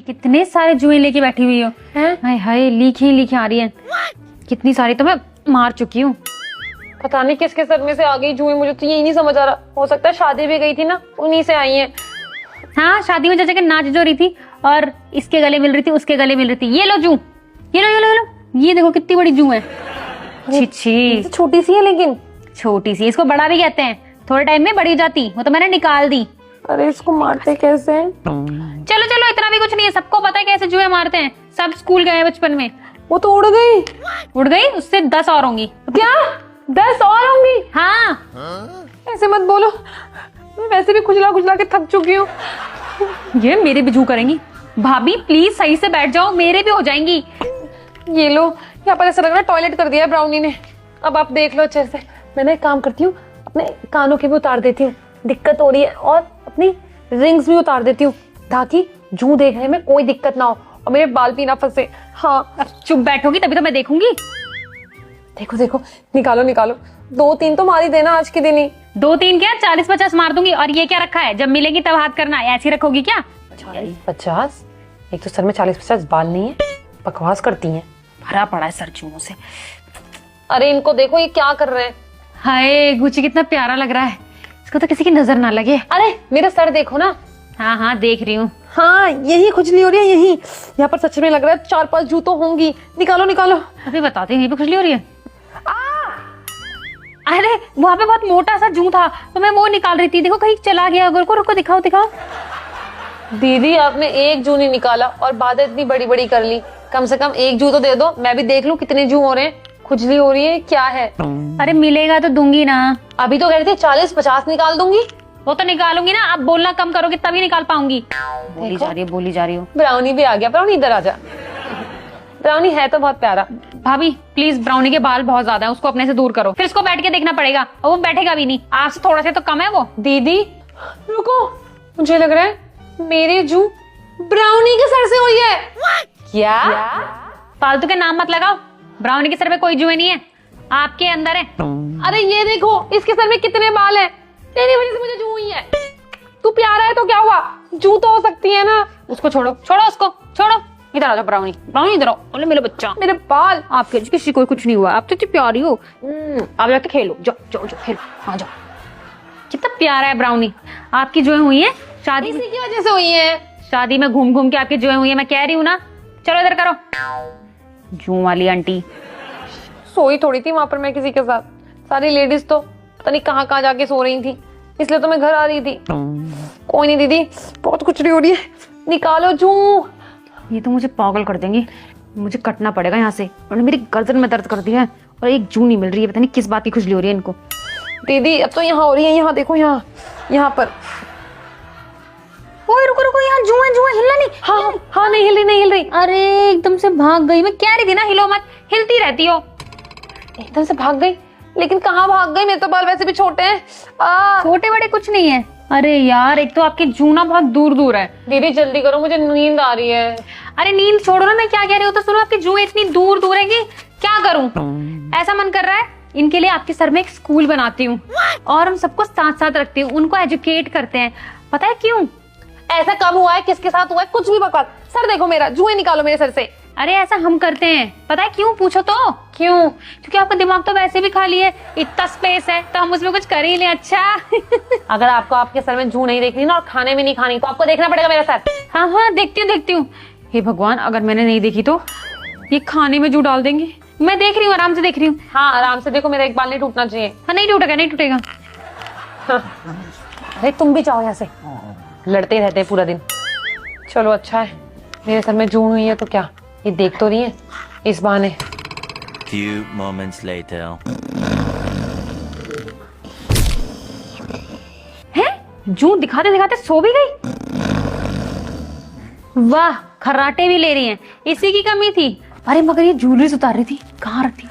कितने सारे जुए लेके बैठी हुई हो। हाय हाय, लीख आ रही है कितनी सारी, तो मैं मार चुकी हूँ। पता नहीं किसके सर में से आ गई जुए, मुझे तो यही नहीं समझ आ रहा। हो सकता है शादी भी गई थी ना, उन्हीं से आई है। हाँ, शादी में जा के नाच जो रही थी और इसके गले मिल रही थी, उसके गले मिल रही थी। ये लो जू, ये लो ये लो ये लो, ये देखो कितनी बड़ी जू है। छी छोटी सी है लेकिन। छोटी सी, इसको बड़ा भी कहते हैं। थोड़े टाइम में बड़ी जाती, वो तो मैंने निकाल दी। अरे इसको मारते कैसे हैं? चलो चलो, इतना भी कुछ नहीं है, सबको पता है कैसे जुए मारते हैं। सब स्कूल गए बचपन में। वो तो उड़ गई, उससे 10 और होंगी। क्या 10 और होंगी? हाँ। ऐसे मत बोलो, मैं वैसे भी खुजला के थक चुकी हूँ। ये मेरे भी जू करेंगी। भाभी प्लीज सही से बैठ जाओ, मेरे भी हो जाएंगी। ये लो, यहाँ पर ऐसा लग रहा है टॉयलेट कर दिया है ब्राउनी ने। अब आप देख लो अच्छे से। मैं ना एक काम करती हूँ, अपने कानों के भी उतार देती हूँ, दिक्कत हो रही है, और अपनी रिंग्स भी उतार देती हूँ, ताकि जू देखने में कोई दिक्कत ना हो और मेरे बाल भी ना फंसे। हाँ, चुप बैठोगी तभी तो मैं देखूंगी। देखो देखो, निकालो निकालो, 2-3 तो मार ही देना आज के दिन ही। 2-3 क्या, 40-50 मार दूंगी। और ये क्या रखा है, जब मिलेगी तब हाथ करना, ऐसी रखोगी क्या? 40-50? एक तो सर में 40-50 बाल नहीं है, बकवास करती हैं। भरा पड़ा है सर जूओं से। अरे इनको देखो, ये क्या कर रहे हैं। हाय, गुच्ची कितना प्यारा लग रहा है, इसको तो किसी की नजर ना लगे। अरे मेरा सर देखो ना। हाँ हाँ देख रही हूँ। हाँ, यही खुजली हो रही है, यही यहाँ पर सच में लग रहा है 4-5 जू तो होंगी। निकालो निकालो। अभी बताते हैं, यहीं पे खुजली हो रही है। अरे वहाँ पे बहुत मोटा सा जू था, तो मैं वो निकाल रही थी। देखो कहीं चला गया। रुको रुको, दिखाओ दिखाओ। दीदी आपने एक जू नहीं निकाला और बातें इतनी बड़ी बड़ी कर ली। कम से कम एक जू तो दे दो, मैं भी देख लूं कितने जू हो रहे हैं। खुजली हो रही है, क्या है? अरे मिलेगा तो दूंगी ना। अभी तो कह रहे थे 40-50 निकाल दूंगी। वो तो निकालूंगी ना, अब बोलना कम करोगे तभी निकाल पाऊंगी। बोली जा रही हूँ। ब्राउनी भी आ गया। ब्राउनी इधर आ जा। ब्राउनी है तो बहुत प्यारा। भाभी प्लीज, ब्राउनी के बाल बहुत ज्यादा है, उसको अपने से दूर करो। फिर उसको बैठ के देखना पड़ेगा और वो बैठेगा भी नहीं। आज से थोड़ा से तो कम है वो। दीदी रुको, मुझे लग रहा है मेरे जू ब्राउनी के सर से हुई है। क्या? फालतू के नाम मत लगाओ, ब्राउनी के सर पे कोई जुए नहीं है, आपके अंदर है। अरे ये देखो, इसके सर में कितने बाल हैं। तेरी वजह से मुझे जू हुई है। तू प्यारा है तो क्या हुआ, जू तो हो सकती है ना। उसको छोड़ो, उसको छोड़ो। इधर आ जाओ ब्राउनी, इधर आओ। बोले मेरे बच्चा, मेरे बाल। आपके किसी को कुछ नहीं हुआ, आप तो इतनी प्यारी हो। आप जाके खेलो, जाओ खेलो, आ जाओ। कितना प्यारा है ब्राउनी। आपकी जुए हुई है शादी, इसी की वजह से हुई है। शादी में घूम घूम के आपकी जुए हुई है, मैं कह रही हूँ ना। चलो इधर करो। जू वाली आंटी सोई थोड़ी थी वहां पर मैं किसी के साथ। सारी लेडीज तो पता नहीं कहाँ जाके सो रही थी, इसलिए तो मैं घर आ रही थी। कोई नहीं दीदी, बहुत खुजली हो रही है, निकालो जू। ये तो मुझे पागल कर देंगी, मुझे कटना पड़ेगा यहाँ से। उन्होंने मेरी गर्दन में दर्द कर दिया है और एक जू नहीं मिल रही है, पता नहीं किस बात की खुजली हो रही है इनको। दीदी अब तो यहाँ हो रही है, यहाँ देखो, यहाँ पर। ओए रुको, यहाँ जू है, हिलना नहीं। हाँ नहीं हिल रही। अरे एकदम से भाग गई, मैं कह रही थी ना हिलो मत, हिलती रहती हो। एकदम से भाग गई, लेकिन कहाँ भाग गई? मेरे तो बाल वैसे भी छोटे हैं। छोटे बड़े कुछ नहीं है। अरे यार, एक तो आपके जूना बहुत दूर दूर है। दीदी जल्दी करो, मुझे नींद आ रही है। अरे नींद छोड़ो ना, मैं क्या कह रही हूँ तो सुनो। आपके जू इतनी दूर दूर है कि क्या करूँ। ऐसा मन कर रहा है इनके लिए आपके सर में एक स्कूल बनाती हूँ और हम सबको साथ साथ रखती हूँ, उनको एजुकेट करते हैं। पता है क्यों? ऐसा कब हुआ है, किसके साथ हुआ है? कुछ भी बकवास। सर देखो मेरा, जुए निकालो मेरे सर से। अरे ऐसा हम करते हैं, पता है क्यों? पूछो तो। क्यों? क्योंकि आपका दिमाग तो वैसे भी खाली है, इतना स्पेस है तो हम उसमें कुछ कर ही लें। अच्छा अगर आपको आपके सर में जू नहीं देखनी ना और खाने में नहीं खानी, तो आपको देखना पड़ेगा मेरा सर। हाँ देखती हूँ। हे भगवान, अगर मैंने नहीं देखी तो ये खाने में जू डाल देंगे। मैं देख रही हूँ, आराम से देख रही हूँ। हाँ आराम से देखो, मेरा एक बाल नहीं टूटना चाहिए। हाँ नहीं टूटेगा। अरे तुम भी जाओ यहाँ से, लड़ते ही रहते हैं पूरा दिन। चलो अच्छा है मेरे सर में जू हुई है तो क्या, ये देख तो रही है इस बहाने। Few moments later. है जू दिखाते दिखाते सो भी गई। वाह, खर्राटे भी ले रही हैं, इसी की कमी थी। अरे मगर ये ज्वेलरी उतार रही थी, कहाँ रखी?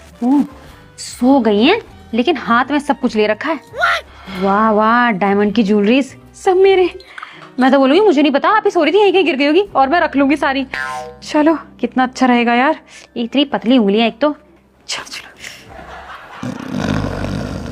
सो गई हैं, लेकिन हाथ में सब कुछ ले रखा है। वाह, डायमंड की ज्वेलरी सब मेरे। मैं तो बोलूंगी मुझे नहीं पता, आप ही सो रही थी, यहीं कहीं गिर गई होगी और मैं रख लूंगी सारी। चलो कितना अच्छा रहेगा यार, इतनी पतली उंगलियां एक तो। चलो